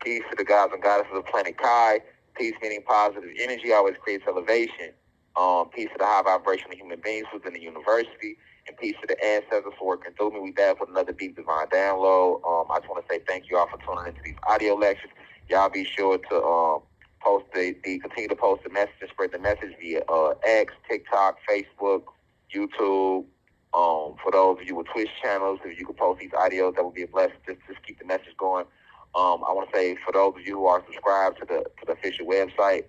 Peace to the gods and goddesses of planet Kai. Peace meaning positive energy always creates elevation. Peace to the high vibrational human beings within the university. And peace to the ancestors for working through me. We back with another deep divine download. I just want to say thank you all for tuning into these audio lectures. Y'all be sure to post continue to post the message and spread the message via X, TikTok, Facebook, YouTube. For those of you with Twitch channels, if you could post these audios, that would be a blessing. Just keep the message going. I want to say for those of you who are subscribed to the official website,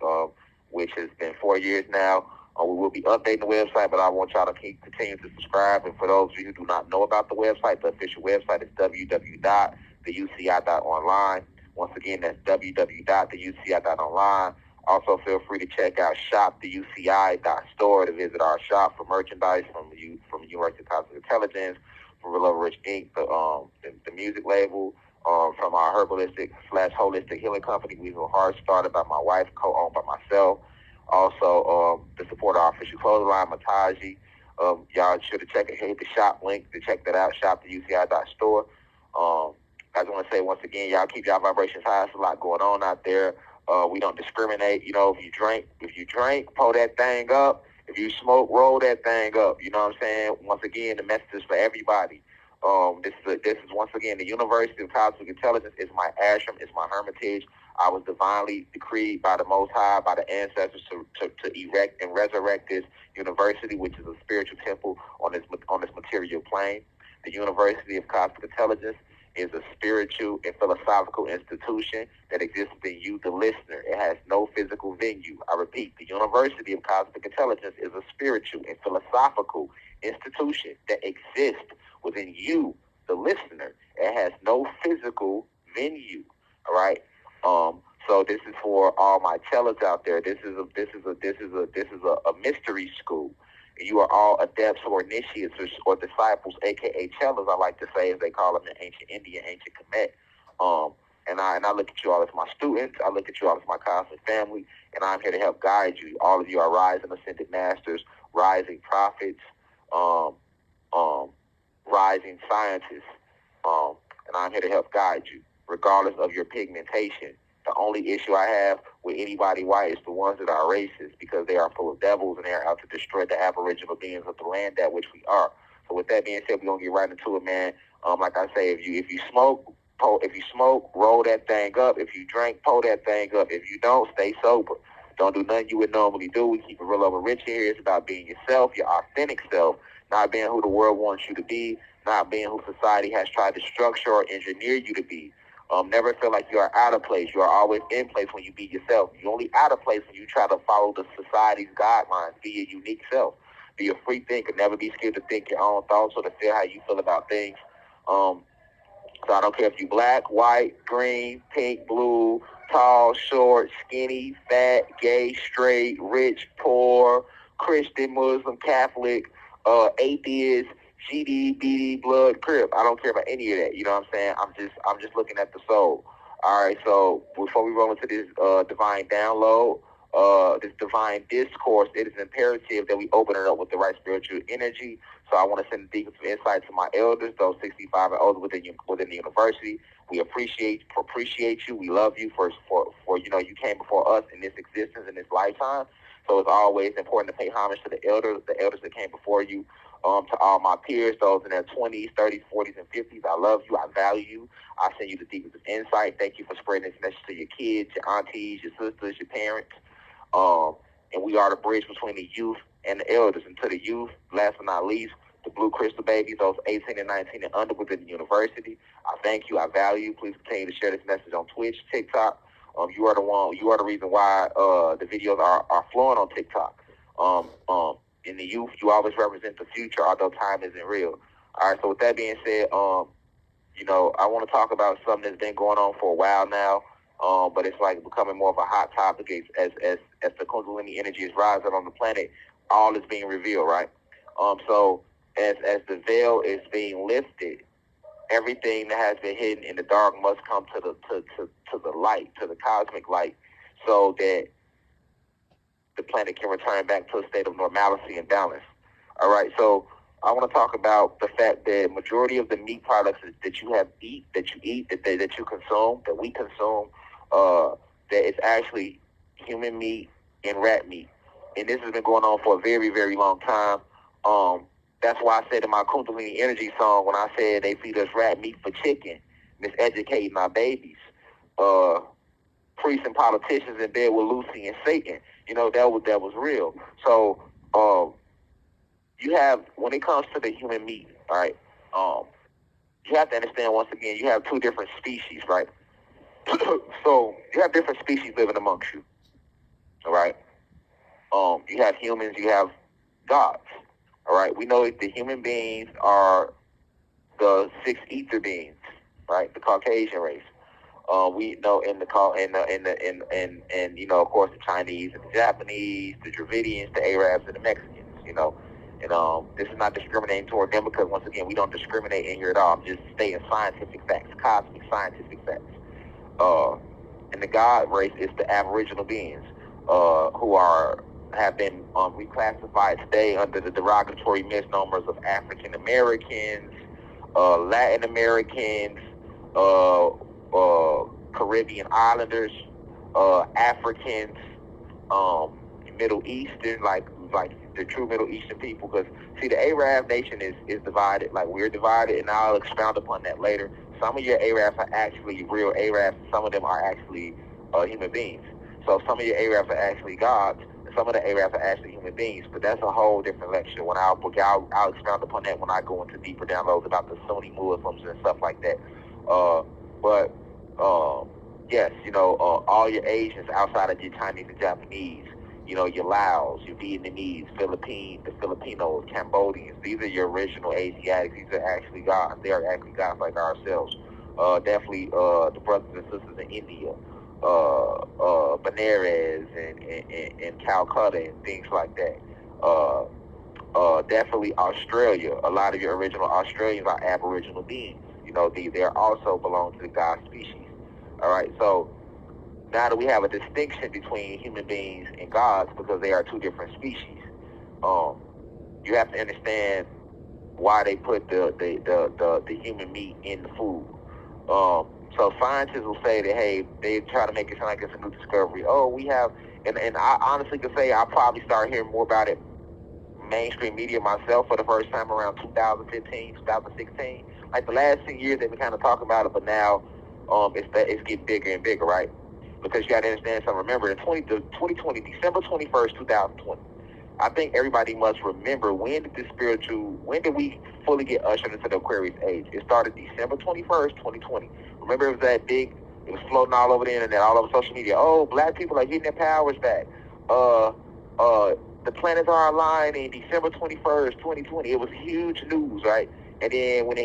which has been 4 years now, we will be updating the website, but I want y'all to continue to subscribe. And for those of you who do not know about the website, the official website is www.theuci.online. Once again, that's www.theuci.online. Also, feel free to check out shoptheuci.store to visit our shop for merchandise from the University of Cosmic Intelligence, from Love Rich Inc., the music label, from our herbalistic/holistic healing company, Weasel Heart, started by my wife, co-owned by myself. Also, to support our official clothing line, Mataji. Y'all should have checked it. Hit the shop link to check that out, shoptheuci.store. I just want to say once again, y'all keep y'all vibrations high. There's a lot going on out there. We don't discriminate. You know, if you drink, pull that thing up. If you smoke, roll that thing up. You know what I'm saying? Once again, the message is for everybody. This is once again the University of Cosmic Intelligence is my ashram, is my hermitage. I was divinely decreed by the Most High, by the ancestors, to erect and resurrect this university, which is a spiritual temple on this material plane. The University of Cosmic Intelligence is a spiritual and philosophical institution that exists within you, the listener. It has no physical venue. I repeat, the University of Cosmic Intelligence is a spiritual and philosophical institution that exists within you, the listener. It has no physical venue. All right. So this is for all my tellers out there. This is a mystery school. You are all adepts or initiates or disciples, aka tellers, I like to say, as they call them in ancient India, ancient Kemet. And I look at you all as my students. I look at you all as my cosmic family, and I'm here to help guide you. All of you are rising ascended masters, rising prophets, rising scientists, and I'm here to help guide you, regardless of your pigmentation. The only issue I have with anybody white is the ones that are racist, because they are full of devils and they are out to destroy the aboriginal beings of the land that which we are. So with that being said, we're gonna get right into it, man. Like I say, if you smoke, roll that thing up. If you drink, pull that thing up. If you don't, stay sober. Don't do nothing you would normally do. We keep it real over rich here. It's about being yourself, your authentic self, not being who the world wants you to be, not being who society has tried to structure or engineer you to be. Never feel like you are out of place. You are always in place when you be yourself. You're only out of place when you try to follow the society's guidelines. Be your unique self. Be a free thinker. Never be scared to think your own thoughts or to feel how you feel about things. So I don't care if you black, white, green, pink, blue, tall, short, skinny, fat, gay, straight, rich, poor, Christian, Muslim, Catholic, atheist, GD, BD, blood, crip. I don't care about any of that. You know what I'm saying? I'm just looking at the soul. All right. So before we roll into this divine download, this divine discourse, it is imperative that we open it up with the right spiritual energy. So I want to send the deepest of insight to my elders, those 65 and older within the university. We appreciate you. We love you for you came before us in this existence, in this lifetime. So it's always important to pay homage to the elders that came before you. To all my peers, those in their 20s, 30s, 40s, and 50s, I love you. I value you. I send you the deepest of insight. Thank you for spreading this message to your kids, your aunties, your sisters, your parents. And we are the bridge between the youth and the elders. And to the youth, last but not least, the blue crystal babies, those 18 and 19 and under within the university, I thank you. I value you. Please continue to share this message on Twitch, TikTok. You are the reason why the videos are flowing on TikTok. In the youth, you always represent the future, although time isn't real. All right, so with that being said, I want to talk about something that's been going on for a while now, but it's like becoming more of a hot topic as the Kundalini energy is rising on the planet. All is being revealed, right? So as the veil is being lifted, everything that has been hidden in the dark must come to the light, to the cosmic light, so that the planet can return back to a state of normalcy and balance. All right, so I want to talk about the fact that majority of the meat products that you that you consume, that we consume, that it's actually human meat and rat meat, and this has been going on for a very, very long time. Um, that's why I said in my Kundalini Energy song when I said they feed us rat meat for chicken, miseducating our babies. Uh, Priests and politicians in bed with Lucy and Satan. That was real. So um, you have when it comes to the human meat, all right. Um, you have to understand once again you have two different species, right? So you have different species living amongst you, all right. You have humans, you have gods, all right. We know that the human beings are the six ether beings, right? The Caucasian race. We know in the call in of course the Chinese and the Japanese, the Dravidians, the Arabs and the Mexicans. And this is not discriminating toward them because once again we don't discriminate in here at all. I'm just stating scientific facts, cosmic scientific facts. Uh, and the God race is the Aboriginal beings who have been reclassified today under the derogatory misnomers of African Americans, Latin Americans, uh, Caribbean Islanders, Africans, um, Middle Eastern, like the true Middle Eastern people. Because see, the Arab nation is divided, like we're divided, and I'll expound upon that later. Some of your Arabs are actually real Arabs. Some of them are actually human beings. So some of your Arabs are actually gods, and some of the Arabs are actually human beings. But that's a whole different lecture. When I'll expound upon that when I go into deeper downloads about the Sunni Muslims and stuff like that. But yes, all your Asians outside of your Chinese and Japanese, your Laos, your Vietnamese, the Filipinos, Cambodians. These are your original Asiatics. These are actually gods. They are actually gods like ourselves. Definitely the brothers and sisters in India, Benares and Calcutta and things like that. Definitely Australia. A lot of your original Australians are Aboriginal beings. They also belong to the God species. All right, so now that we have a distinction between human beings and gods because they are two different species, um, you have to understand why they put the human meat in the food. So scientists will say that hey, they try to make it sound like it's a new discovery. Oh, we have, and I honestly could say I probably started hearing more about it mainstream media myself for the first time around 2015, 2016. Like the last 10 years, they've been kind of talking about it, but now it's getting bigger and bigger, right? Because you got to understand something. Remember, in 2020, December 21st, 2020, I think everybody must remember when did we fully get ushered into the Aquarius age? It started December 21st, 2020. Remember, it was floating all over the internet, all over social media. Oh, black people are getting their powers back. Uh, the planets are aligned in December 21st, 2020. It was huge news, right? And then when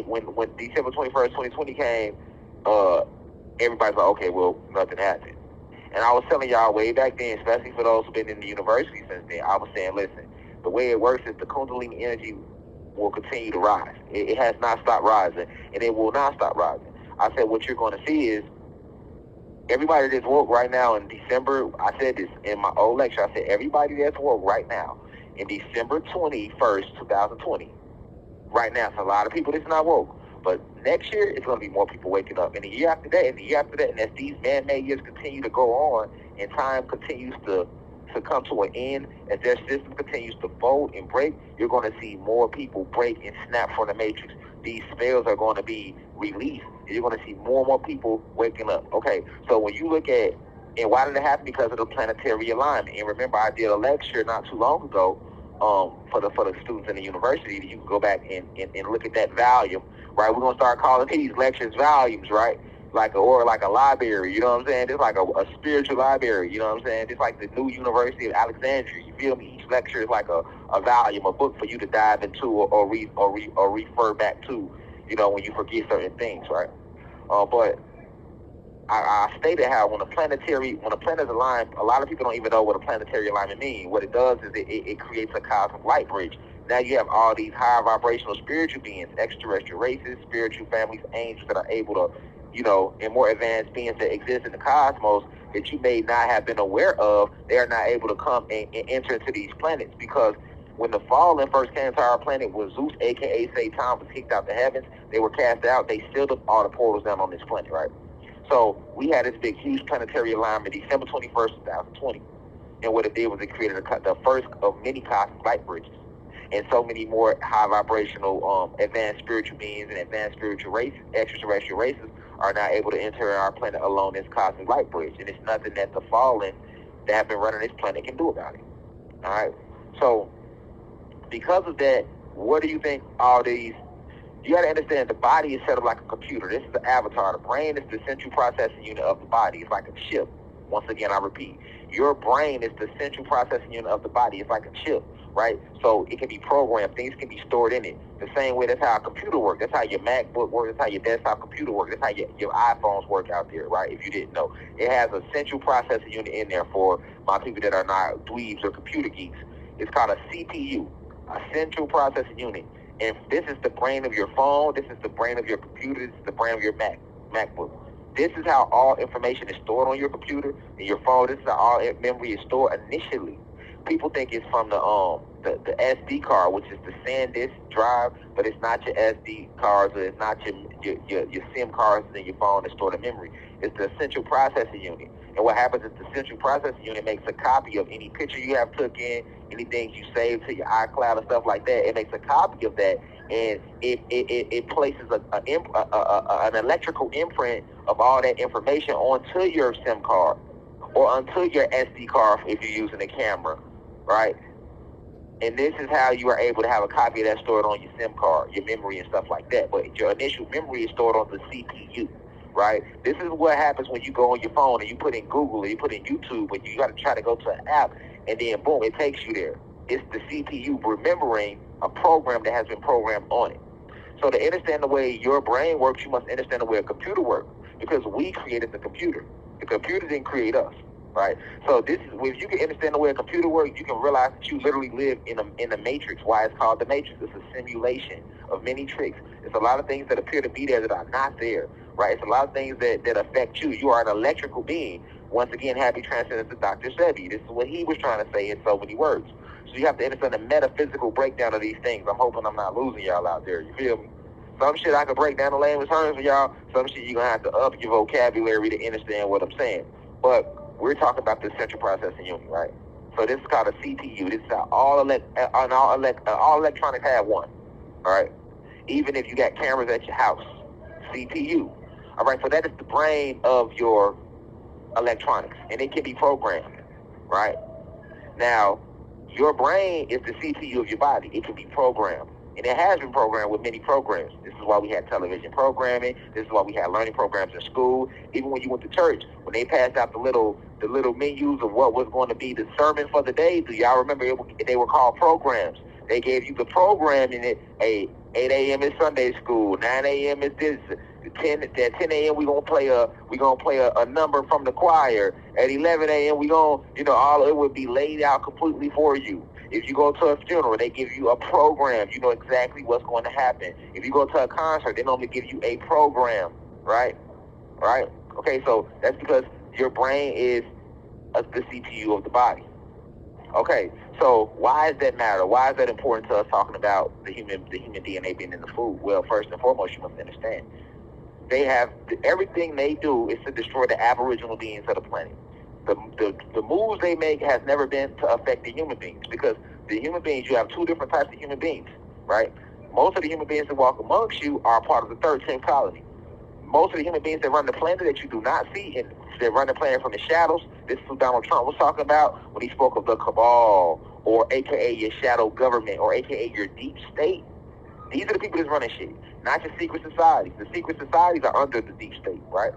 December 21st, 2020 came, everybody's like, okay, well, nothing happened. And I was telling y'all way back then, especially for those who've been in the university since then, I was saying, listen, the way it works is the Kundalini energy will continue to rise. It has not stopped rising, and it will not stop rising. I said, what you're going to see is everybody that's woke right now in December, I said this in my old lecture, I said, everybody that's woke right now in December 21st, 2020, right now, it's a lot of people that's not woke. But next year, it's going to be more people waking up. And the year after that, and the year after that, and as these man-made years continue to go on, and time continues to come to an end, as their system continues to fold and break, you're going to see more people break and snap from the matrix. These spells are going to be released, and you're going to see more and more people waking up. Okay, so when you look at, and why did it happen? Because of the planetary alignment. And remember, I did a lecture not too long ago for the students in the university that you can go back and look at that volume, right? We're gonna start calling these lectures volumes, right? Like a library, you know what I'm saying? It's like a spiritual library, you know what I'm saying? It's like the new University of Alexandria. You feel me? Each lecture is like a volume, a book for you to dive into or refer back to, when you forget certain things, right? But I stated how when a planet is aligned, a lot of people don't even know what a planetary alignment means. What it does is it creates a cosmic light bridge. Now you have all these high vibrational spiritual beings, extraterrestrial races, spiritual families, angels that are able to, and more advanced beings that exist in the cosmos that you may not have been aware of. They are not able to come and enter into these planets because When the fallen first came to our planet, when Zeus, a.k.a. Satan, was kicked out the heavens, they were cast out, they sealed up all the portals down on this planet, right? So we had this big, huge planetary alignment December 21st, 2020. And what it did was it created the first of many cosmic light bridges. And so many more high vibrational, advanced spiritual beings and advanced spiritual races, extraterrestrial races, are now able to enter our planet along this cosmic light bridge. And it's nothing that the fallen that have been running this planet can do about it. All right? So, because of that, what do you think all these... You got to understand, the body is set up like a computer. This is the avatar. The brain is the central processing unit of the body. It's like a chip. Once again, I repeat. Your brain is the central processing unit of the body. It's like a chip, right? So it can be programmed. Things can be stored in it. The same way, that's how a computer works. That's how your MacBook works. That's how your desktop computer works. That's how your iPhones work out there, right? If you didn't know. It has a central processing unit in there for my people that are not dweebs or computer geeks. It's called a CPU, a central processing unit. And this is the brain of your phone. This is the brain of your computer. This is the brain of your MacBook. This is how all information is stored on your computer and your phone. This is how all memory is stored initially. People think it's from the SD card, which is the SanDisk drive, but it's not your SD cards, or it's not your SIM cards in your phone that store the memory. It's the central processing unit. And what happens is the central processing unit makes a copy of any picture you have took in, anything you saved to your iCloud and stuff like that. It makes a copy of that, and it places an electrical imprint of all that information onto your SIM card or onto your SD card if you're using a camera, right? And this is how you are able to have a copy of that stored on your SIM card, your memory and stuff like that. But your initial memory is stored on the CPU, right? This is what happens when you go on your phone and you put in Google or you put in YouTube, and you got to try to go to an app, and then boom, it takes you there. It's the CPU remembering a program that has been programmed on it. So to understand the way your brain works, you must understand the way a computer works, because we created the computer. The computer didn't create us, right? So this is, if you can understand the way a computer works, you can realize that you literally live in a matrix. Why it's called the matrix? It's a simulation of many tricks. It's a lot of things that appear to be there that are not there, right? It's a lot of things that affect you. You are an electrical being. Once again, happy transcendence to Dr. Sebi. This is what he was trying to say in so many words. So you have to understand the metaphysical breakdown of these things. I'm hoping I'm not losing y'all out there. You feel me? Some shit I can break down the layman's terms for y'all. Some shit you're going to have to up your vocabulary to understand what I'm saying. But we're talking about the central processing unit, right? So this is called a CPU. This is how all electronics have one, all right? Even if you got cameras at your house, CPU. All right, so that is the brain of your electronics, and it can be programmed, right? Now, your brain is the CPU of your body. It can be programmed. And it has been programmed with many programs. This is why we had television programming. This is why we had learning programs in school. Even when you went to church, when they passed out the little menus of what was going to be the sermon for the day, do y'all remember they were called programs? They gave you the program in it. 8 a.m. is Sunday school. 9 a.m. is this. At 10 a.m. we gonna play a number from the choir. At 11 a.m. we gonna, all it would be laid out completely for you. If you go to a funeral, they give you a program. You know exactly what's going to happen. If you go to a concert, they normally give you a program, right? Right? Okay, so that's because your brain is the CPU of the body. Okay, so why does that matter? Why is that important to us talking about the human DNA being in the food? Well, first and foremost, you must understand. They have everything they do is to destroy the aboriginal beings of the planet. The moves they make has never been to affect the human beings, because the human beings, you have two different types of human beings, right? Most of the human beings that walk amongst you are part of the 13th colony. Most of the human beings that run the planet that you do not see, and that run the planet from the shadows, this is what Donald Trump was talking about when he spoke of the cabal, or AKA your shadow government, or AKA your deep state. These are the people that's running shit, not your secret societies. The secret societies are under the deep state, right?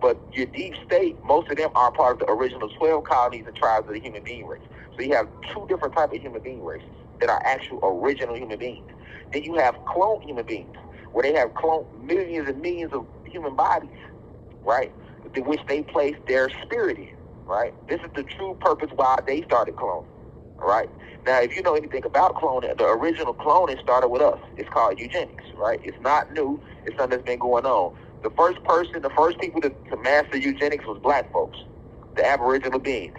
But your deep state, most of them are part of the original 12 colonies and tribes of the human being race. So you have two different types of human being races that are actual original human beings. Then you have cloned human beings, where they have cloned millions and millions of human bodies, right? In which they place their spirit in, right? This is the true purpose why they started cloning, right? Now, if you know anything about cloning, the original cloning started with us. It's called eugenics, right? It's not new. It's something that's been going on. The first people to master eugenics was black folks, the aboriginal beings.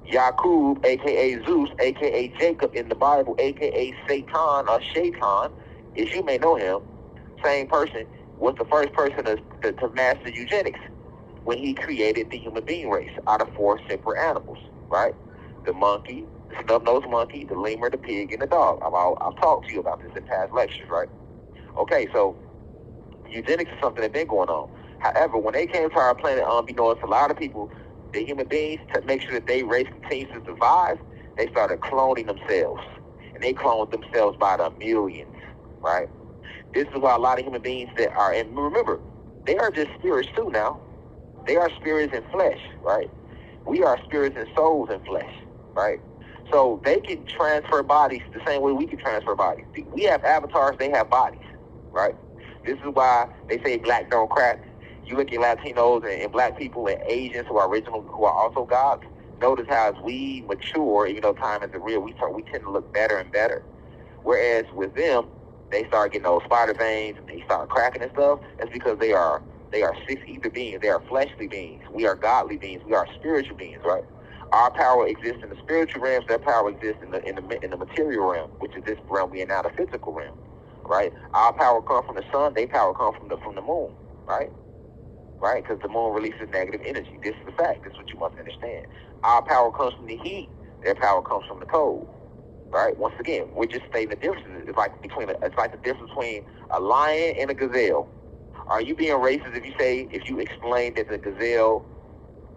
Yakub, a.k.a. Zeus, a.k.a. Jacob in the Bible, a.k.a. Satan or Shaitan, as you may know him, same person, was the first person to master eugenics when he created the human being race out of 4 separate animals, right? The monkey, the snub-nosed monkey, the lemur, the pig, and the dog. I've talked to you about this in past lectures, right? Okay, so eugenics is something that's been going on. However, when they came to our planet, unbeknownst to a lot of people, the human beings, to make sure that their race continues to survive, they started cloning themselves. And they cloned themselves by the millions, right? This is why a lot of human beings that are, and remember, they are just spirits too now. They are spirits in flesh, right? We are spirits and souls in flesh, right? So they can transfer bodies the same way we can transfer bodies. We have avatars, they have bodies, right? This is why they say black don't crack. You look at Latinos and black people and Asians who are original, who are also gods. Notice how as we mature, even though time isn't real, we tend to look better and better. Whereas with them, they start getting those spider veins and they start cracking and stuff. That's because they are six-ether beings. They are fleshly beings. We are godly beings. We are spiritual beings, right? Our power exists in the spiritual realms. Their power exists in the material realm, which is this realm we are now, the physical realm, right? Our power comes from the sun. Their power comes from the moon, right? Right? Because the moon releases negative energy. This is the fact. This is what you must understand. Our power comes from the heat. Their power comes from the cold. Right? Once again, we're just stating the differences. It's like the difference between a lion and a gazelle. Are you being racist if you explain that the gazelle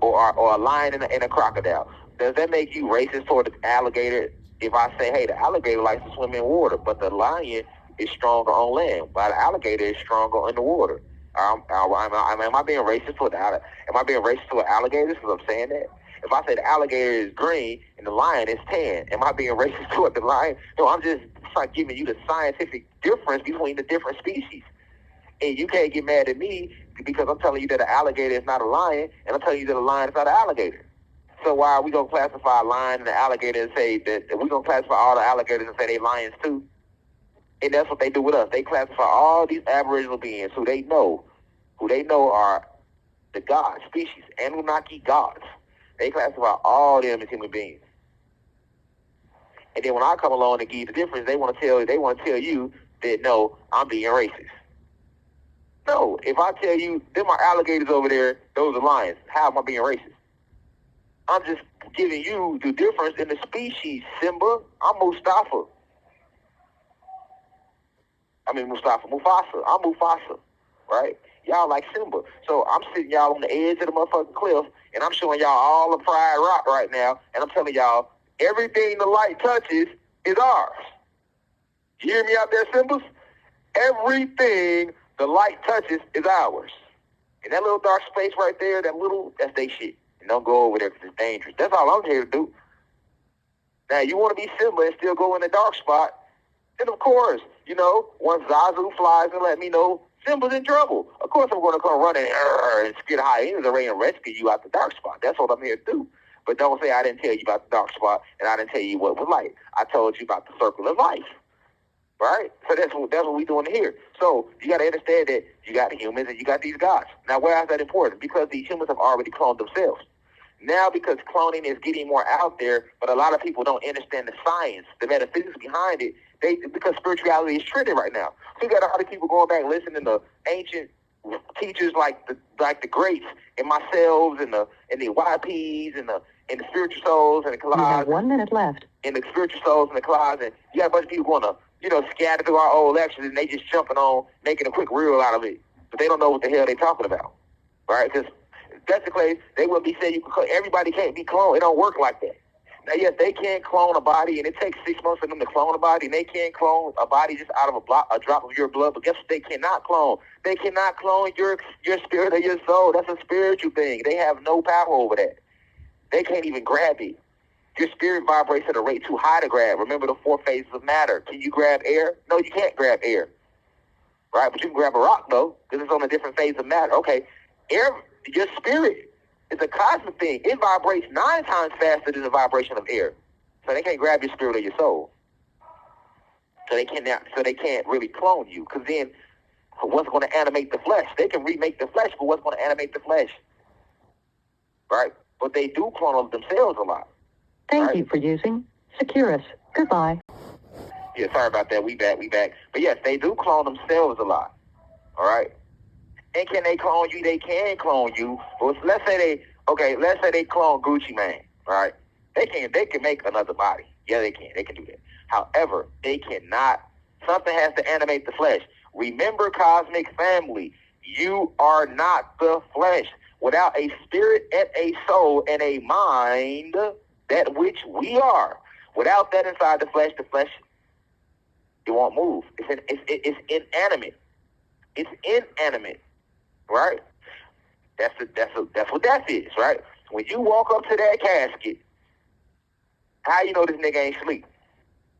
or a lion and a crocodile? Does that make you racist toward the alligator? If I say, hey, the alligator likes to swim in water, but the lion is stronger on land, while the alligator is stronger in the water. Am I being racist toward am I being racist toward alligators because I'm saying that? If I say the alligator is green and the lion is tan, am I being racist toward the lion? No, I'm just like giving you the scientific difference between the different species. And you can't get mad at me because I'm telling you that an alligator is not a lion, and I'm telling you that a lion is not an alligator. So why are we going to classify a lion and an alligator and say that we're going to classify all the alligators and say they lions too? And that's what they do with us. They classify all these aboriginal beings who they know are the god species, Anunnaki gods. They classify all them as human beings. And then when I come along and give you the difference, they want to tell you that no, I'm being racist. No, if I tell you them are alligators over there, those are lions, how am I being racist? I'm just giving you the difference in the species, Simba. I'm Mufasa. I'm Mufasa, right? Y'all like Simba. So I'm sitting y'all on the edge of the motherfucking cliff, and I'm showing y'all all the fried rock right now, and I'm telling y'all, everything the light touches is ours. You hear me out there, Simbas? Everything the light touches is ours. And that little dark space right there, that's they shit. And don't go over there because it's dangerous. That's all I'm here to do. Now, you want to be Simba and still go in the dark spot, then of course, once Zazu flies and let me know Simba's in trouble, of course I'm going to come running and get hyenas array and rescue you out the dark spot. That's what I'm here to do. But don't say I didn't tell you about the dark spot and I didn't tell you what was light. I told you about the circle of life. Right? So that's what we're doing here. So you got to understand that you got humans and you got these gods. Now, why is that important? Because these humans have already cloned themselves. Now, because cloning is getting more out there, but a lot of people don't understand the science, the metaphysics behind it, because spirituality is trending right now. So you got a lot of people going back listening to ancient teachers like the greats and myself and the YPs and the spiritual souls and the Collage. You have 1 minute left. And the spiritual souls and the Collage, and you got a bunch of people going to scatter through our old lectures, and they just jumping on, making a quick reel out of it. But they don't know what the hell they're talking about, right? Because that's the case. They wouldn't be saying everybody can't be cloned. It don't work like that. Now, yes, they can clone a body, and it takes 6 months for them to clone a body, and they can clone a body just out of a drop of your blood. But guess what they cannot clone? They cannot clone your spirit or your soul. That's a spiritual thing. They have no power over that. They can't even grab it. Your spirit vibrates at a rate too high to grab. Remember the 4 phases of matter. Can you grab air? No, you can't grab air. Right? But you can grab a rock, though, because it's on a different phase of matter. Okay. Air, your spirit is a cosmic thing. It vibrates 9 times faster than the vibration of air. So they can't grab your spirit or your soul. So they can't really clone you. Because then what's going to animate the flesh? They can remake the flesh, but what's going to animate the flesh? Right? But they do clone themselves a lot. Thank you for using Securus. Goodbye. Yeah, sorry about that. We back. But yes, they do clone themselves a lot. All right. And can they clone you? They can clone you. But let's say they clone Gucci Mane. All right. They can make another body. Yeah, they can. They can do that. However, they cannot. Something has to animate the flesh. Remember, cosmic family, you are not the flesh. Without a spirit and a soul and a mind, that which we are. Without that inside the flesh, it won't move. It's inanimate. It's inanimate, right? That's what death is, right? When you walk up to that casket, how you know this nigga ain't sleep?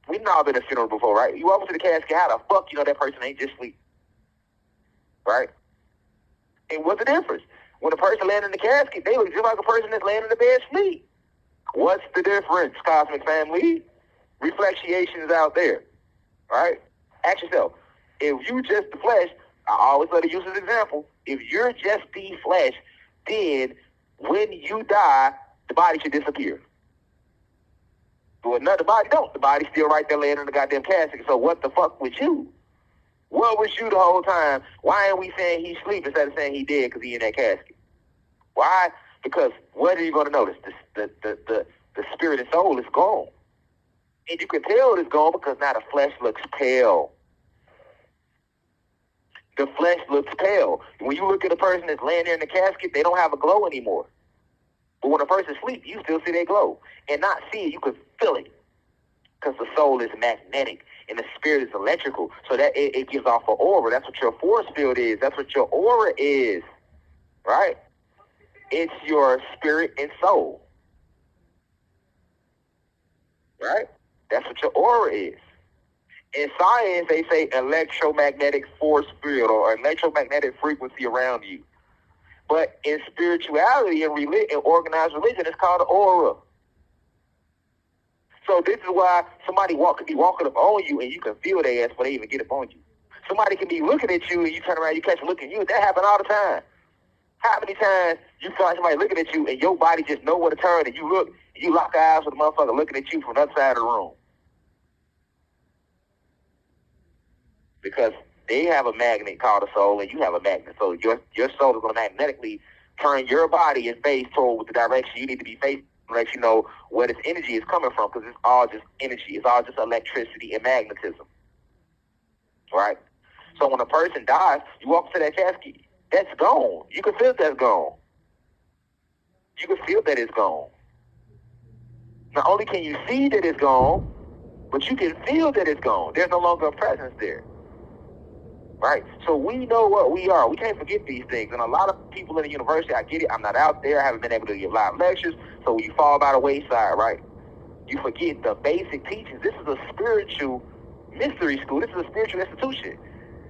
We've all been at a funeral before, right? You walk up to the casket, how the fuck you know that person ain't just sleep, right? And what's the difference? When a person lands in the casket, they look just like a person that's laying in the bed sleep. What's the difference, cosmic family? Reflections out there, right? Ask yourself, if you just the flesh, I always let it use as an example. If you're just the flesh, then when you die, the body should disappear. But another body don't. The body's still right there laying in the goddamn casket. So what the fuck with you? What was you the whole time? Why ain't we saying he's asleep instead of saying he dead because he in that casket? Why? Because what are you going to notice? The spirit and soul is gone. And you can tell it's gone because now the flesh looks pale. The flesh looks pale. When you look at a person that's laying there in the casket, they don't have a glow anymore. But when a person sleeps, you still see their glow. And not see it, you can feel it. Because the soul is magnetic and the spirit is electrical. So that it gives off an aura. That's what your force field is. That's what your aura is. Right? It's your spirit and soul. Right? That's what your aura is. In science, they say electromagnetic force field or electromagnetic frequency around you. But in spirituality and organized religion, it's called an aura. So this is why somebody could be walking up on you and you can feel their ass before they even get up on you. Somebody can be looking at you and you turn around, you catch them looking at you. That happens all the time. How many times you find somebody looking at you and your body just know where to turn and you look and you lock eyes with a motherfucker looking at you from the other side of the room? Because they have a magnet called a soul and you have a magnet. So your soul is going to magnetically turn your body and face toward the direction you need to be facing. Let you know where this energy is coming from, because it's all just energy. It's all just electricity and magnetism. Right? So when a person dies, you walk to that casket, that's gone. You can feel that's gone. You can feel that it's gone. Not only can you see that it's gone, but you can feel that it's gone. There's no longer a presence there. Right? So we know what we are. We can't forget these things. And a lot of people in the university, I get it, I'm not out there, I haven't been able to give live lectures, so you fall by the wayside, right? You forget the basic teachings. This is a spiritual mystery school. This is a spiritual institution.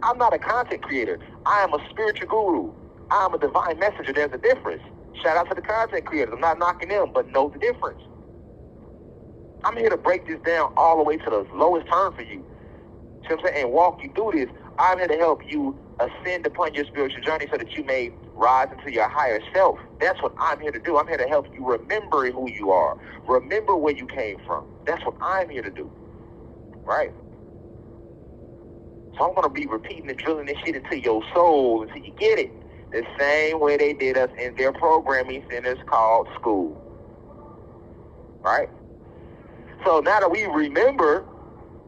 I'm not a content creator. I am a spiritual guru. I am a divine messenger. There's a difference. Shout out to the content creators. I'm not knocking them, but know the difference. I'm here to break this down all the way to the lowest term for you. See what I'm saying? And walk you through this. I'm here to help you ascend upon your spiritual journey so that you may rise into your higher self. That's what I'm here to do. I'm here to help you remember who you are. Remember where you came from. That's what I'm here to do. Right? So I'm going to be repeating and drilling this shit into your soul until you get it. The same way they did us in their programming centers called school. Right? So now that we remember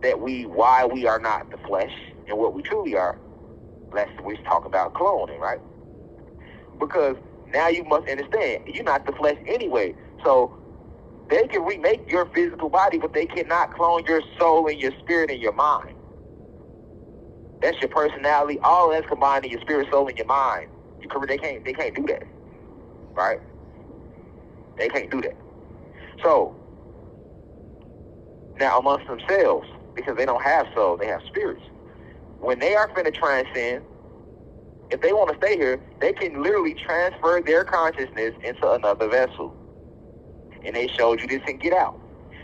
that why we are not the flesh and what we truly are, we talk about cloning, right? Because now you must understand, you're not the flesh anyway. So they can remake your physical body, but they cannot clone your soul and your spirit and your mind. That's your personality. All that's combined in your spirit, soul, and your mind. They can't do that, right? They can't do that. So now amongst themselves, because they don't have soul, they have spirits. When they are finna transcend, if they want to stay here, they can literally transfer their consciousness into another vessel. And they showed you this in Get Out.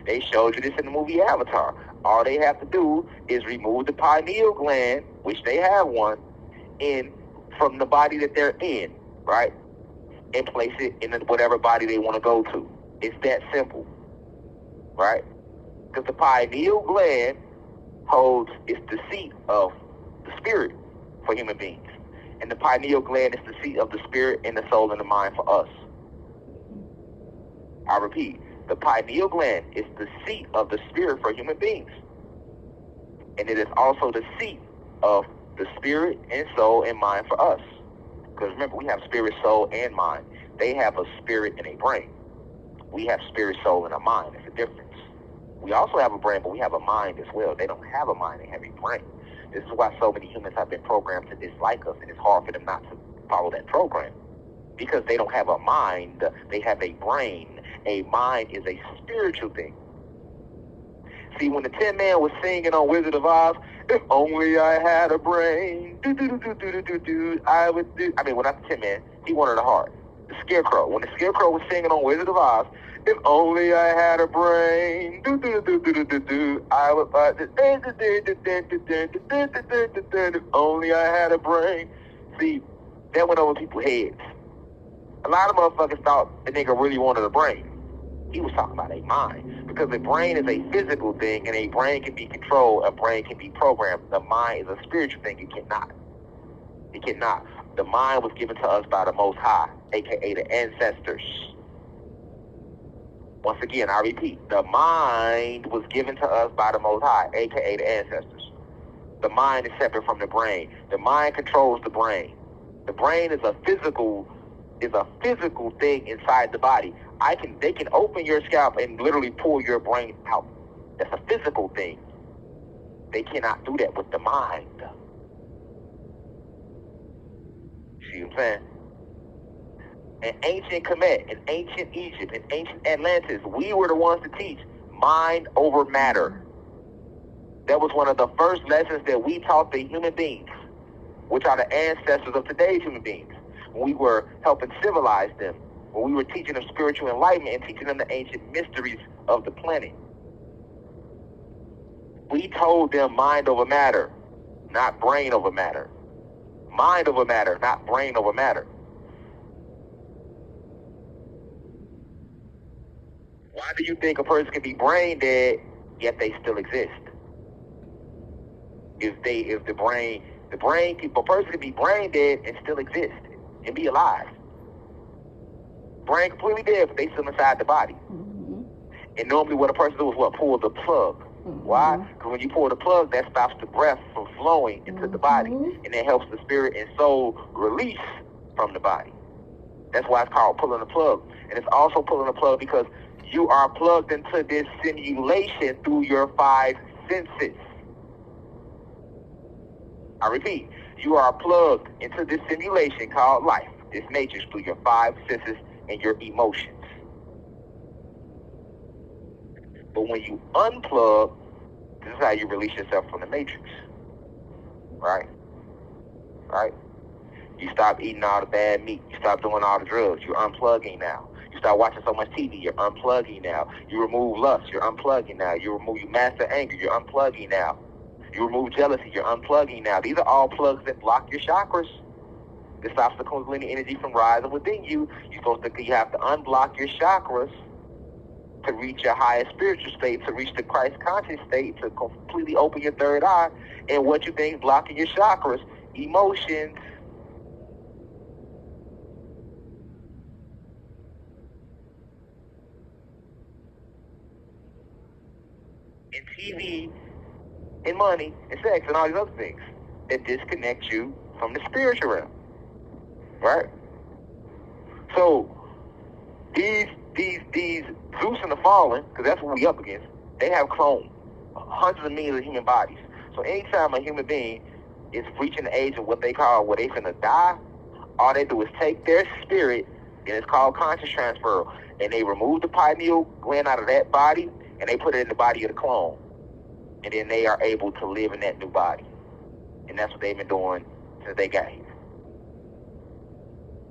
They showed you this in the movie Avatar. All they have to do is remove the pineal gland, which they have one, from the body that they're in, right? And place it in whatever body they want to go to. It's that simple. right? Because the pineal gland it's the seat of the spirit for human beings. And the pineal gland is the seat of the spirit and the soul and the mind for us. I repeat, the pineal gland is the seat of the spirit for human beings. And it is also the seat of the spirit and soul and mind for us. Because remember, we have spirit, soul, and mind. They have a spirit and a brain. We have spirit, soul, and a mind. It's a difference. We also have a brain, but we have a mind as well. They don't have a mind, they have a brain. This is why so many humans have been programmed to dislike us, and it's hard for them not to follow that program. Because they don't have a mind, they have a brain. A mind is a spiritual thing. See, when the Tin Man was singing on Wizard of Oz, if only I had a brain, I would do. I mean, well, not the Tin Man, he wanted a heart. The Scarecrow, when the Scarecrow was singing on Wizard of Oz, if only I had a brain, I would. If only I had a brain. See, that went over people's heads. A lot of motherfuckers thought the nigga really wanted a brain. He was talking about a mind. Because a brain is a physical thing, and a brain can be controlled, a brain can be programmed. The mind is a spiritual thing. It cannot. It cannot. The mind was given to us by the Most High, aka the ancestors. Once again, I repeat, the mind was given to us by the Most High, aka the ancestors. The mind is separate from the brain. The mind controls the brain. The brain is a physical thing inside the body. They can open your scalp and literally pull your brain out. That's a physical thing. They cannot do that with the mind. See what I'm saying? In ancient Kemet, in ancient Egypt, in ancient Atlantis, we were the ones to teach mind over matter. That was one of the first lessons that we taught the human beings, which are the ancestors of today's human beings. When we were helping civilize them, when we were teaching them spiritual enlightenment and teaching them the ancient mysteries of the planet. We told them mind over matter, not brain over matter. Mind over matter, not brain over matter. Why do you think a person can be brain dead, yet they still exist? A person can be brain dead and still exist and be alive. Brain completely dead, but they still inside the body. Mm-hmm. And normally what a person does is pull the plug. Mm-hmm. Why? Because when you pull the plug, that stops the breath from flowing into the body, and it helps the spirit and soul release from the body. That's why it's called pulling the plug. And it's also pulling the plug because you are plugged into this simulation through your 5 senses. I repeat, you are plugged into this simulation called life, this matrix, through your 5 senses and your emotions. But when you unplug, this is how you release yourself from the matrix. Right? Right? You stop eating all the bad meat. You stop doing all the drugs. You're unplugging now. You start watching so much TV. You're unplugging now. You remove lust. You're unplugging now. You master anger. You're unplugging now. You remove jealousy. You're unplugging now. These are all plugs that block your chakras. This stops the Kundalini energy from rising within you. You have to unblock your chakras to reach your highest spiritual state, to reach the Christ conscious state, to completely open your third eye. And what you think is blocking your chakras? Emotions. And TV, and money, and sex, and all these other things that disconnect you from the spiritual realm. Right? So, these Zeus and the Fallen, because that's what we up against, they have cloned hundreds of millions of human bodies. So anytime a human being is reaching the age of what they finna die, all they do is take their spirit, and it's called conscious transfer, and they remove the pineal gland out of that body, and they put it in the body of the clone. And then they are able to live in that new body. And that's what they've been doing since they got here.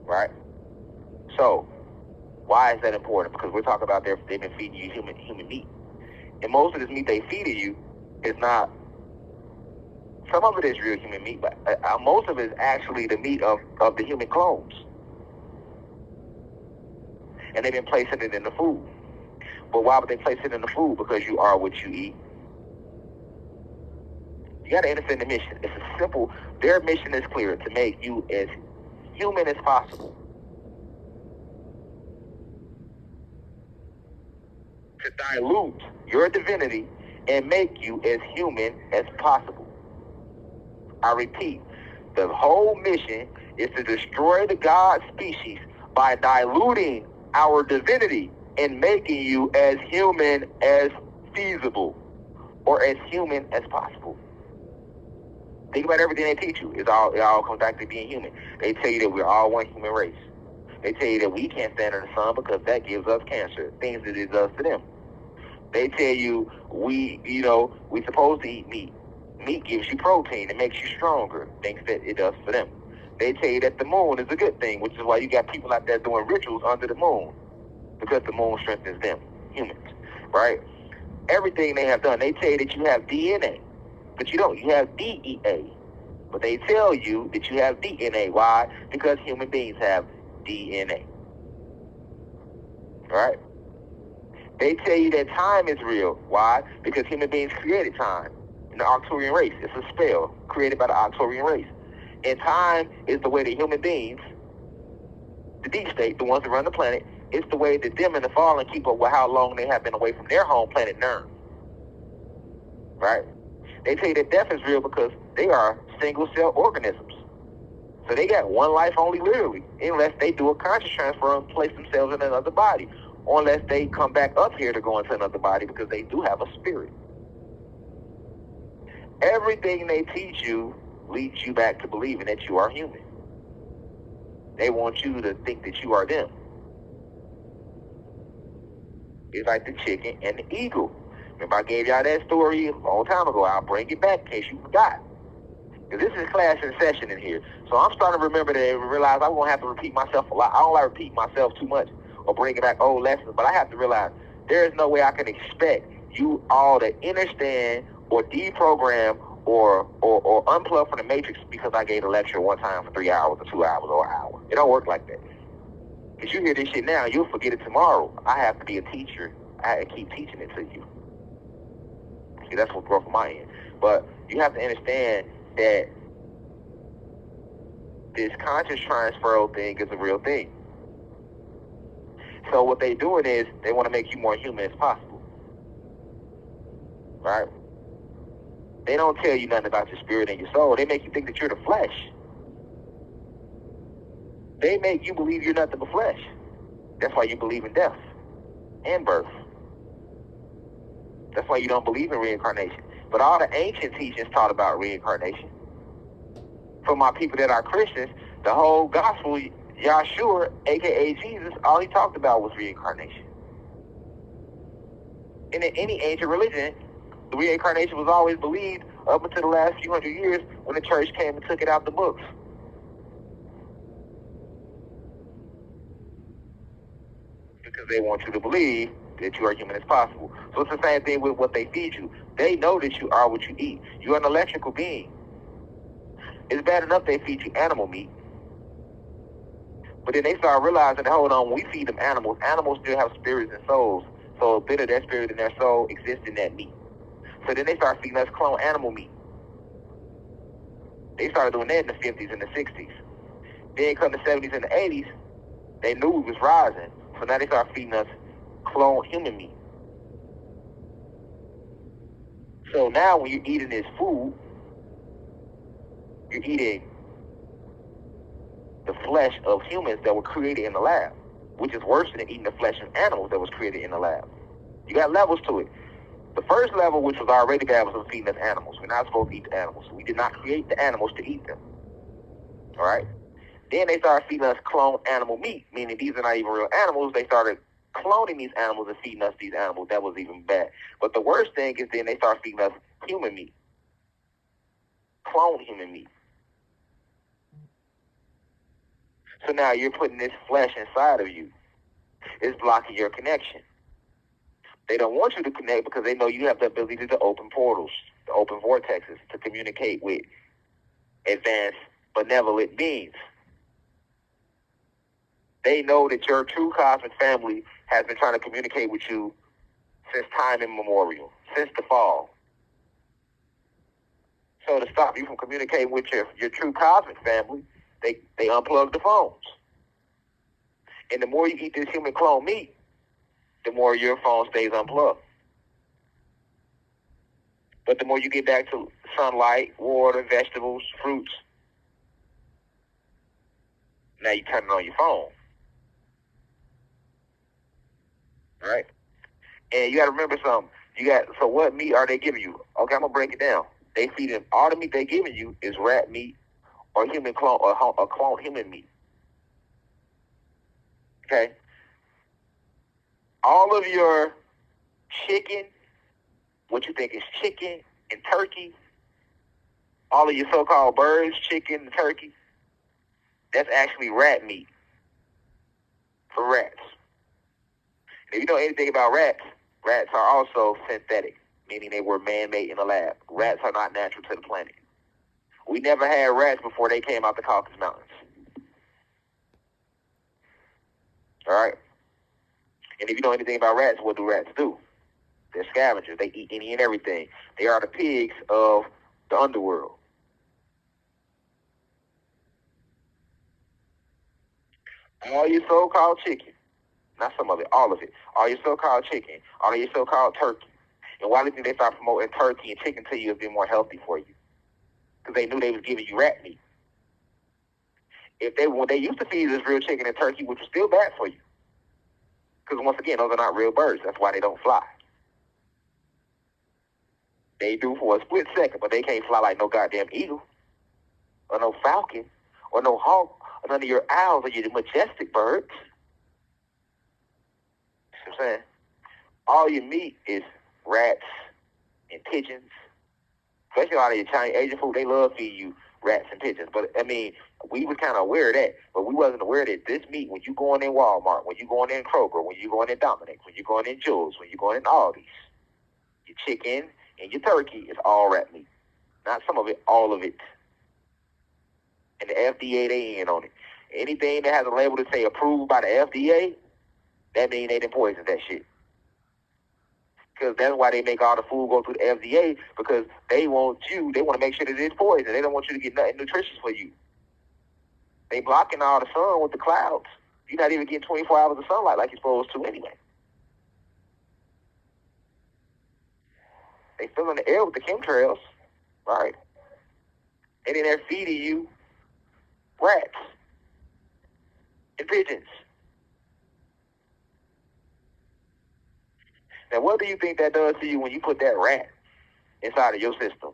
Right? So, why is that important? Because we're talking about they've been feeding you human meat. And most of this meat they feeding you is not, some of it is real human meat, but most of it is actually the meat of the human clones. And they've been placing it in the food. But why would they place it in the food? Because you are what you eat. You got to understand the mission. It's a simple, their mission is clear, to make you as human as possible. To dilute your divinity and make you as human as possible. I repeat, the whole mission is to destroy the God species by diluting our divinity and making you as human as feasible, or as human as possible. Think about everything they teach you. It all comes back to being human. They tell you that we're all one human race. They tell you that we can't stand in the sun because that gives us cancer, things that it does to them. They tell you we're supposed to eat meat. Meat gives you protein. It makes you stronger, things that it does for them. They tell you that the moon is a good thing, which is why you got people out there doing rituals under the moon, because the moon strengthens them, humans, right? Everything they have done, they tell you that you have DNA, but you don't. You have DEA. But they tell you that you have DNA. Why? Because human beings have DNA. Right? They tell you that time is real. Why? Because human beings created time in the Arcturian race. It's a spell created by the Arcturian race. And time is the way that human beings, the deep state, the ones that run the planet, it's the way that them and the fallen keep up with how long they have been away from their home planet, Nern. Right? They tell you that death is real because they are single-cell organisms. So they got one life only, literally, unless they do a conscious transfer and place themselves in another body, or unless they come back up here to go into another body, because they do have a spirit. Everything they teach you leads you back to believing that you are human. They want you to think that you are them. It's like the chicken and the eagle. Remember I gave y'all that story a long time ago. I'll bring it back in case you forgot. Because this is class in session in here. So I'm starting to remember that and realize I'm going to have to repeat myself a lot. I don't like repeating myself too much or bringing back old lessons, but I have to realize there is no way I can expect you all to understand or deprogram or unplug from the matrix because I gave a lecture one time for 3 hours or 2 hours or an hour. It don't work like that. Because you hear this shit now, you'll forget it tomorrow. I have to be a teacher. I have to keep teaching it to you. See, that's what broke my end. But you have to understand that this conscious transfer thing is a real thing. So what they're doing is they want to make you more human as possible. Right? They don't tell you nothing about your spirit and your soul. They make you think that you're the flesh. They make you believe you're nothing but flesh. That's why you believe in death and birth. That's why you don't believe in reincarnation. But all the ancient teachings taught about reincarnation. For my people that are Christians, the whole gospel, Yahshua, a.k.a. Jesus, all he talked about was reincarnation. And in any ancient religion, the reincarnation was always believed up until the last few hundred years when the church came and took it out the books. Because they want you to believe that you are human as possible. So it's the same thing with what they feed you. They know that you are what you eat. You're an electrical being. It's bad enough they feed you animal meat. But then they start realizing that, hold on, when we feed them animals, animals still have spirits and souls. So a bit of their spirit and their soul exists in that meat. So then they start feeding us clone animal meat. They started doing that in the 50s and the 60s. Then come the 70s and the 80s, they knew it was rising. So now they start feeding us clone human meat. So now when you're eating this food, you're eating the flesh of humans that were created in the lab, which is worse than eating the flesh of animals that was created in the lab. You got levels to it. The first level, which was already bad, was feeding us animals. We're not supposed to eat the animals. We did not create the animals to eat them. All right? Then they started feeding us cloned animal meat, meaning these are not even real animals. They started cloning these animals and feeding us these animals. That was even bad. But the worst thing is then they start feeding us human meat. Cloned human meat. So now you're putting this flesh inside of you. It's blocking your connection. They don't want you to connect because they know you have the ability to open portals, to open vortexes, to communicate with advanced, benevolent beings. They know that your true cosmic family has been trying to communicate with you since time immemorial, since the fall. So to stop you from communicating with your true cosmic family, they unplug the phones. And the more you eat this human clone meat, the more your phone stays unplugged. But the more you get back to sunlight, water, vegetables, fruits, now you turn it on your phone. All right? And you got to remember something. So what meat are they giving you? Okay, I'm going to break it down. They feed them, all the meat they giving you is rat meat or human clone or cloned human meat. Okay? All of your chicken, what you think is chicken and turkey, all of your so-called birds, chicken and turkey, that's actually rat meat for rats. And if you know anything about rats, rats are also synthetic, meaning they were man-made in a lab. Rats are not natural to the planet. We never had rats before they came out the Caucasus Mountains. All right? And if you know anything about rats, what do rats do? They're scavengers. They eat any and everything. They are the pigs of the underworld. All your so-called chicken, not some of it, all of it, all your so-called chicken, all of your so-called turkey. And why do you think they start promoting turkey and chicken to you as being more healthy for you? Because they knew they was giving you rat meat. When they used to feed us real chicken and turkey, which was still bad for you. Because once again, those are not real birds. That's why they don't fly. They do for a split second, but they can't fly like no goddamn eagle, or no falcon, or no hawk, or none of your owls or your majestic birds. You know what I'm saying? All your meat is rats and pigeons. Especially a lot of your Chinese Asian food, they love feeding you rats and pigeons. But, I mean, we was kind of aware of that, but we wasn't aware that this meat, when you going in Walmart, when you going in Kroger, when you going in Dominic, when you going in Jules, when you going in Aldi's, your chicken and your turkey is all rat meat. Not some of it, all of it. And the FDA, they in on it. Anything that has a label to say approved by the FDA, that means they done poisoned that shit. Because that's why they make all the food go through the FDA, because they want to make sure that it's poison. They don't want you to get nothing nutritious for you. They blocking all the sun with the clouds. You're not even getting 24 hours of sunlight like you're supposed to anyway. They filling the air with the chemtrails, right? And then they're feeding you rats and pigeons. Now, what do you think that does to you when you put that rat inside of your system?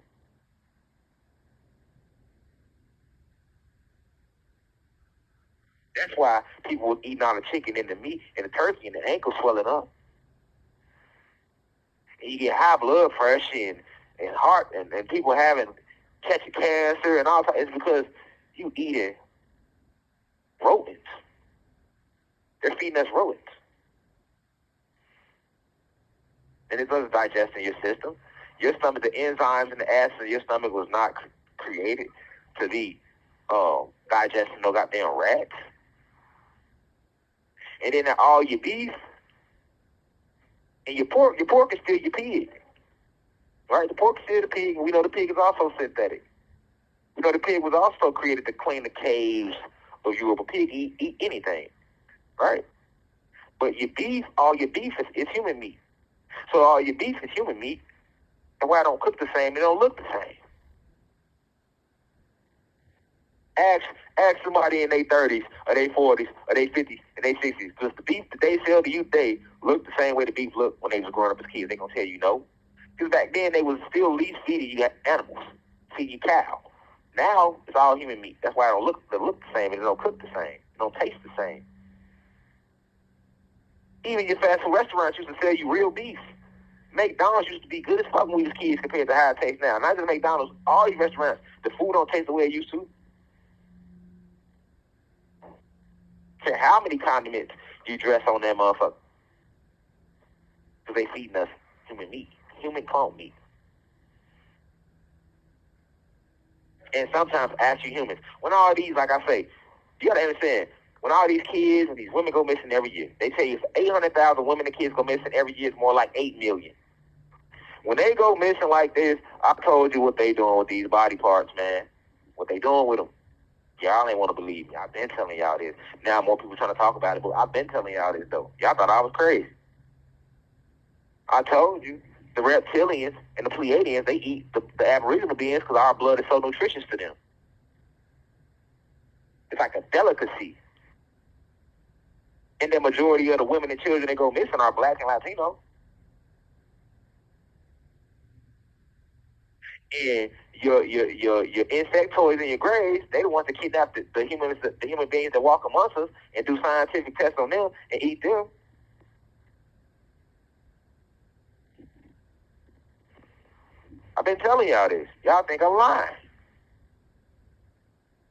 That's why people was eating all the chicken and the meat and the turkey and the ankles swelling up. And you get high blood pressure and heart and people catching cancer and all that. It's because you eating rodents. They're feeding us rodents. And it doesn't digest in your system. Your stomach, the enzymes and the acids in your stomach was not created to be digesting no goddamn rats. And then all your beef and your pork is still your pig. Right? The pork is still the pig, and we know the pig is also synthetic. We know the pig was also created to clean the caves of Europe. A pig eat anything. Right? But all your beef is human meat. So all your beef is human meat, and why it don't cook the same, it don't look the same. Ask somebody in their 30s, or their 40s, or their 50s, and their 60s. Does the beef that they sell to you today look the same way the beef looked when they was growing up as kids? They gonna tell you no. Because back then they was still at least feeding you animals, feeding you cow. Now it's all human meat. That's why it don't look the same, and it don't cook the same. It don't taste the same. Even your fast food restaurants used to sell you real beef. McDonald's used to be good as fuck when we was kids compared to how it tastes now. Not just McDonald's, all these restaurants, the food don't taste the way it used to. Care how many condiments you dress on that motherfucker. Because they feeding us human meat, human clone meat. And sometimes ask you humans. When all these, like I say, you got to understand, When all these kids and these women go missing every year, they tell you 800,000 women and kids go missing every year. It's more like 8 million. When they go missing like this, I told you what they doing with these body parts, man. What they doing with them. Y'all ain't want to believe me. I've been telling y'all this. Now more people trying to talk about it, but I've been telling y'all this, though. Y'all thought I was crazy. I told you. The reptilians and the Pleiadians, they eat the aboriginal beings because our blood is so nutritious to them. It's like a delicacy. And the majority of the women and children that go missing are black and Latino. And your insectoids and your grays, they the ones that kidnap the human beings that walk amongst us and do scientific tests on them and eat them. I've been telling y'all this. Y'all think I'm lying.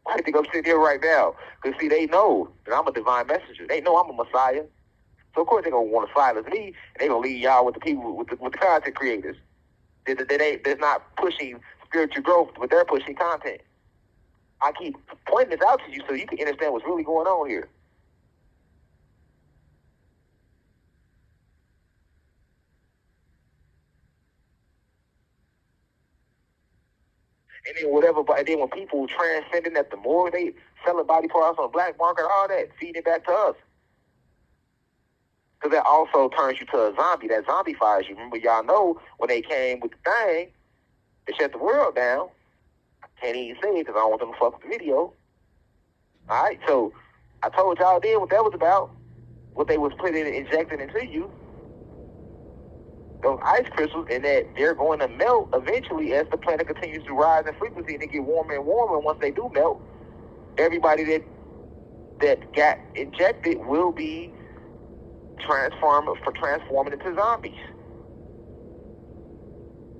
Why do you think I'm sitting here right now? Because, see, they know that I'm a divine messenger. They know I'm a Messiah. So, of course, they're going to want to silence me, and they're going to leave y'all with the people, with the content creators. They're not pushing spiritual growth, but they're pushing content. I keep pointing this out to you so you can understand what's really going on here. And then and then when people transcending that, the more they selling body parts on the black market, all that, feeding it back to us. Because that also turns you to a zombie. That zombifies you. Remember, y'all know when they came with the thing, they shut the world down. Can't even say it because I don't want them to fuck with the video. All right, so I told y'all then what that was about, what they was injecting into you. Those ice crystals, and that they're going to melt eventually as the planet continues to rise in frequency and they get warmer and warmer. Once they do melt, everybody that got injected will be transforming into zombies.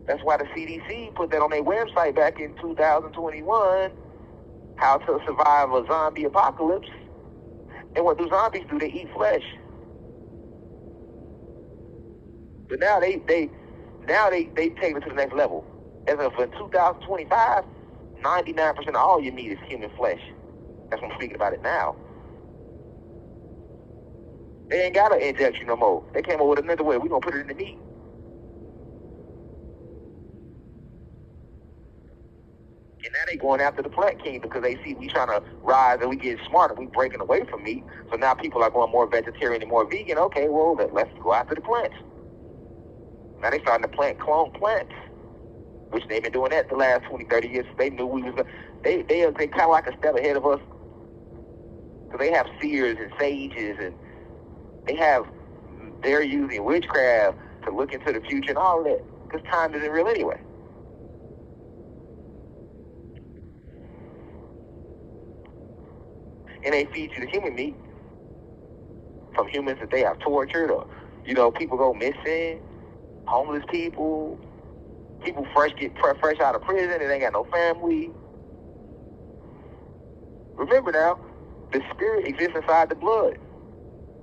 That's why the CDC put that on their website back in 2021, how to survive a zombie apocalypse. And what do zombies do? They eat flesh. But now they take it to the next level. As of 2025, 99% of all your meat is human flesh. That's what I'm speaking about it now. They ain't gotta inject you no more. They came up with another way. We're gonna put it in the meat. And now they going after the plant kingdom because they see we trying to rise and we get smarter. We breaking away from meat. So now people are going more vegetarian and more vegan. Okay, well, let's go after the plants. Now they starting to clone plants, which they've been doing that the last 20, 30 years. They knew we was they kind of like a step ahead of us. So they have seers and sages, and they're using witchcraft to look into the future and all of that, because time isn't real anyway. And they feed you the human meat from humans that they have tortured, or people go missing, homeless people fresh out of prison and they ain't got no family. Remember now, the spirit exists inside the blood.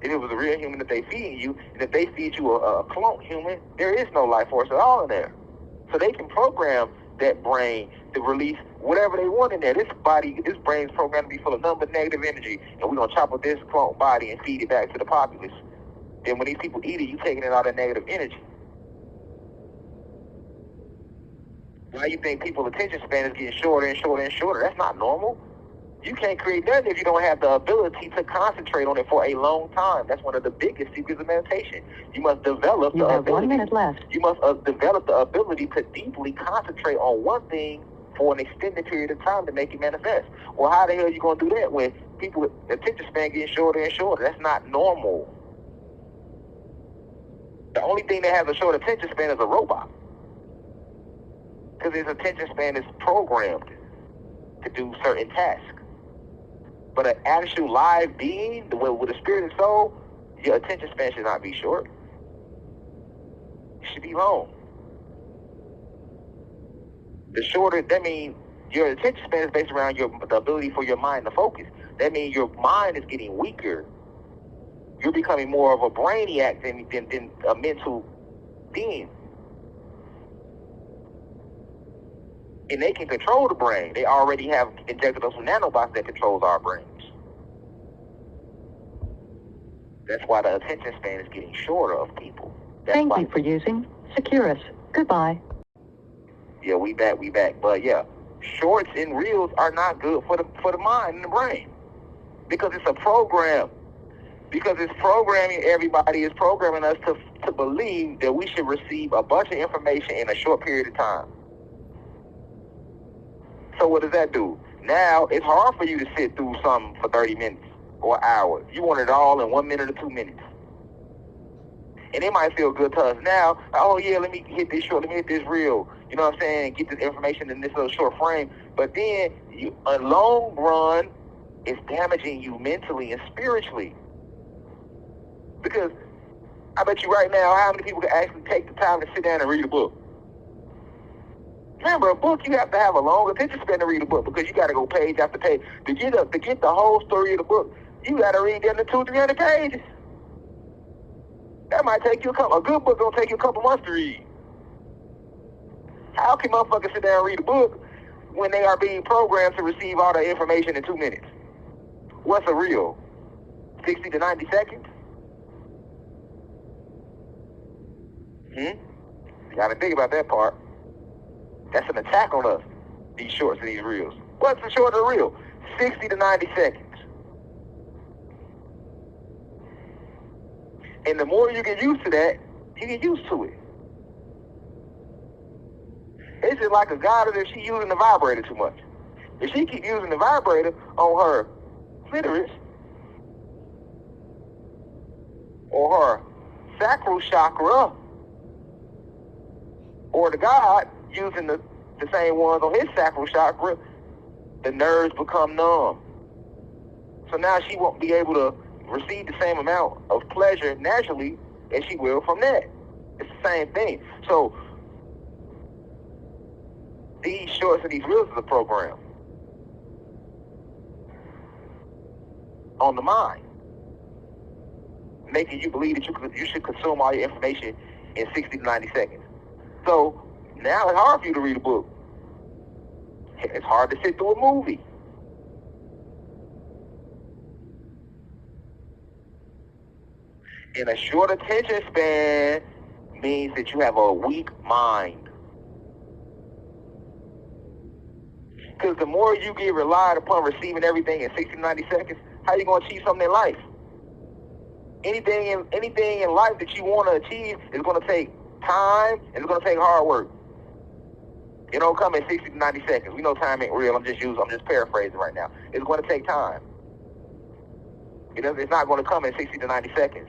If it was a real human that they feed you, and if they feed you a clone human, there is no life force at all in there. So they can program that brain to release whatever they want in there. This brain's programmed to be full of nothing but negative energy, and we're going to chop up this clone body and feed it back to the populace. Then when these people eat it, you're taking in all that negative energy. Why you think people's attention span is getting shorter and shorter and shorter? That's not normal. You can't create nothing if you don't have the ability to concentrate on it for a long time. That's one of the biggest secrets of meditation. You must develop the ability. 1 minute left. You must develop the ability to deeply concentrate on one thing for an extended period of time to make it manifest. Well, how the hell are you going to do that when people's attention span getting shorter and shorter? That's not normal. The only thing that has a short attention span is a robot, because his attention span is programmed to do certain tasks. But an actual live being, with a spirit and soul, your attention span should not be short. It should be long. The shorter, that means your attention span is based around the ability for your mind to focus. That means your mind is getting weaker. You're becoming more of a brainiac than a mental being. And they can control the brain. They already have injected us with nanobots that controls our brains. That's why the attention span is getting shorter of people. Thank you for using Securus. Goodbye. Yeah, we back. But yeah, shorts and reels are not good for the mind and the brain because it's a program. Because it's programming everybody. It's programming us to believe that we should receive a bunch of information in a short period of time. So what does that do? Now it's hard for you to sit through something for 30 minutes or an hour. You want it all in 1 minute or 2 minutes. And it might feel good to us now. Oh yeah, let me hit this short, let me hit this reel. You know what I'm saying? Get this information in this little short frame. But then, a long run, it's damaging you mentally and spiritually. Because I bet you right now, how many people can actually take the time to sit down and read a book? Remember, a book, you have to have a long attention span to read a book because you got to go page after page. To get the whole story of the book, you got to read them to 200-300 pages. That might take you a good book gonna take you a couple months to read. How can motherfuckers sit down and read a book when they are being programmed to receive all the information in 2 minutes? What's a reel? 60 to 90 seconds? You gotta think about that part. That's an attack on us, these shorts and these reels. What's the short of the reel? 60 to 90 seconds. And the more you get used to that, you get used to it. It's just like a goddess if she using the vibrator too much. If she keep using the vibrator on her clitoris or her sacral chakra, or the god using the same ones on his sacral chakra, the nerves become numb. So now she won't be able to receive the same amount of pleasure naturally as she will from that. It's the same thing. So these shorts and these reels is a program on the mind, making you believe that you should consume all your information in 60 to 90 seconds. So now it's hard for you to read a book. It's hard to sit through a movie. And a short attention span means that you have a weak mind. Because the more you get relied upon receiving everything in 60 to 90 seconds, how are you going to achieve something in life? Anything in life that you want to achieve is going to take time and it's going to take hard work. It don't come in 60 to 90 seconds. We know time ain't real. I'm just paraphrasing right now. It's going to take time. It's not going to come in 60 to 90 seconds.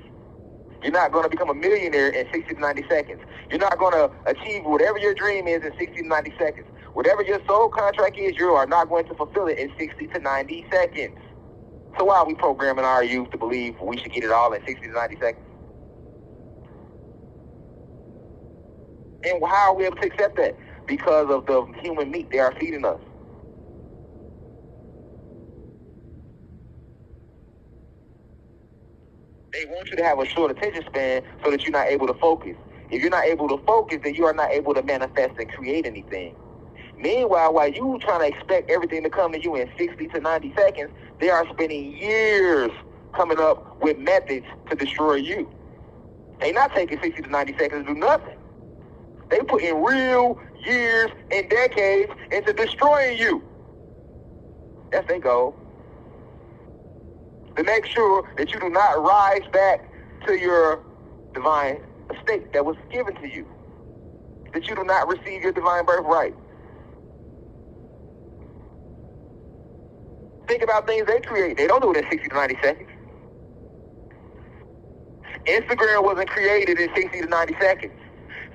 You're not going to become a millionaire in 60 to 90 seconds. You're not going to achieve whatever your dream is in 60 to 90 seconds. Whatever your soul contract is, you are not going to fulfill it in 60 to 90 seconds. So why are we programming our youth to believe we should get it all in 60 to 90 seconds? And how are we able to accept that? Because of the human meat they are feeding us. They want you to have a short attention span so that you're not able to focus. If you're not able to focus, then you are not able to manifest and create anything. Meanwhile, while you trying to expect everything to come to you in 60 to 90 seconds, they are spending years coming up with methods to destroy you. They not taking 60 to 90 seconds to do nothing. They put in real years and decades into destroying you. That's their goal. To make sure that you do not rise back to your divine estate that was given to you. That you do not receive your divine birthright. Think about things they create. They don't do it in 60 to 90 seconds. Instagram wasn't created in 60 to 90 seconds.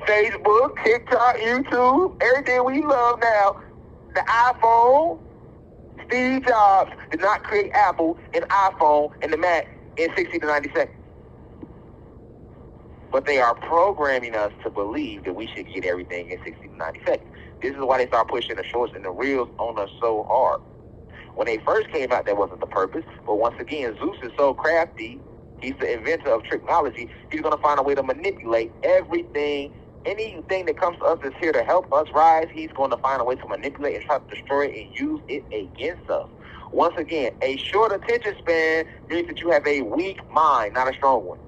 Facebook, TikTok, YouTube, everything we love now, the iPhone, Steve Jobs did not create Apple and iPhone and the Mac in 60 to 90 seconds. But they are programming us to believe that we should get everything in 60 to 90 seconds. This is why they start pushing the shorts and the reels on us so hard. When they first came out, that wasn't the purpose. But once again, Zeus is so crafty. He's the inventor of technology. He's going to find a way to manipulate everything. Anything that comes to us is here to help us rise. He's going to find a way to manipulate and try to destroy it and use it against us. Once again, a short attention span means that you have a weak mind, not a strong one.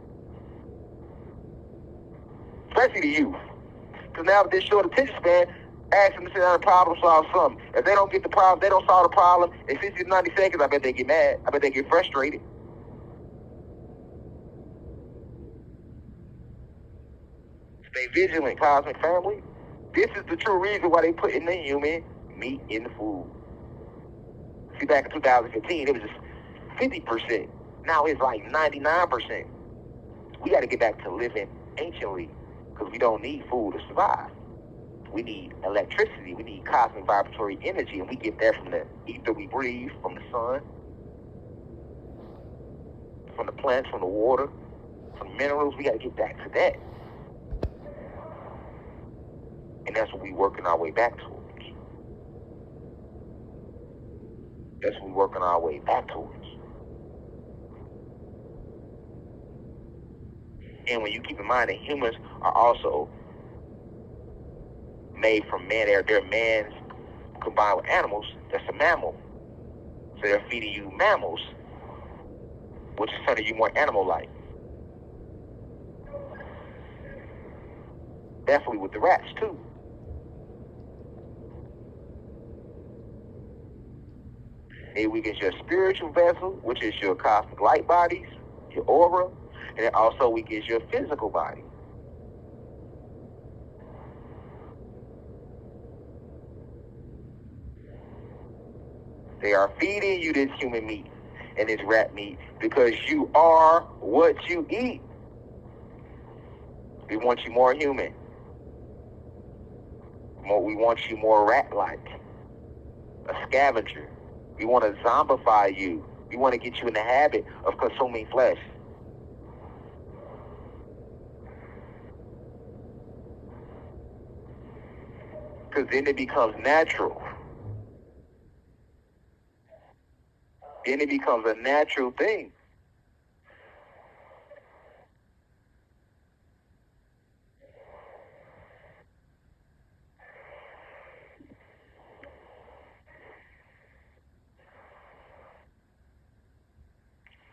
Especially the youth. Because now with this short attention span, ask them to sit down and problem solve something. If they don't get the problem, they don't solve the problem in 60 to 90 seconds, I bet they get mad. I bet they get frustrated. Stay vigilant, cosmic family. This is the true reason why they put in the human meat in the food. See, back in 2015, it was just 50%. Now it's like 99%. We got to get back to living anciently because we don't need food to survive. We need electricity. We need cosmic vibratory energy, and we get that from the ether we breathe, from the sun, from the plants, from the water, from the minerals. We got to get back to that. And that's what we're working our way back towards. That's what we're working our way back towards. And when you keep in mind that humans are also made from man, they're mans combined with animals, that's a mammal. So they're feeding you mammals, which is turning you more animal-like. Definitely with the rats, too. It weakens your spiritual vessel, which is your cosmic light bodies, your aura, and it also weakens your physical body. They are feeding you this human meat and this rat meat because you are what you eat. We want you more human. We want you more rat-like, a scavenger. We want to zombify you. We want to get you in the habit of consuming flesh. Because then it becomes natural. Then it becomes a natural thing.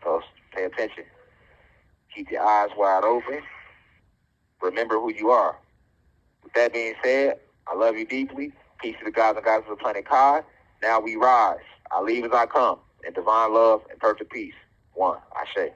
So pay attention. Keep your eyes wide open. Remember who you are. With that being said, I love you deeply. Peace to the gods and goddesses of the planet Kai. Now we rise. I leave as I come. In divine love and perfect peace. One. Ashe.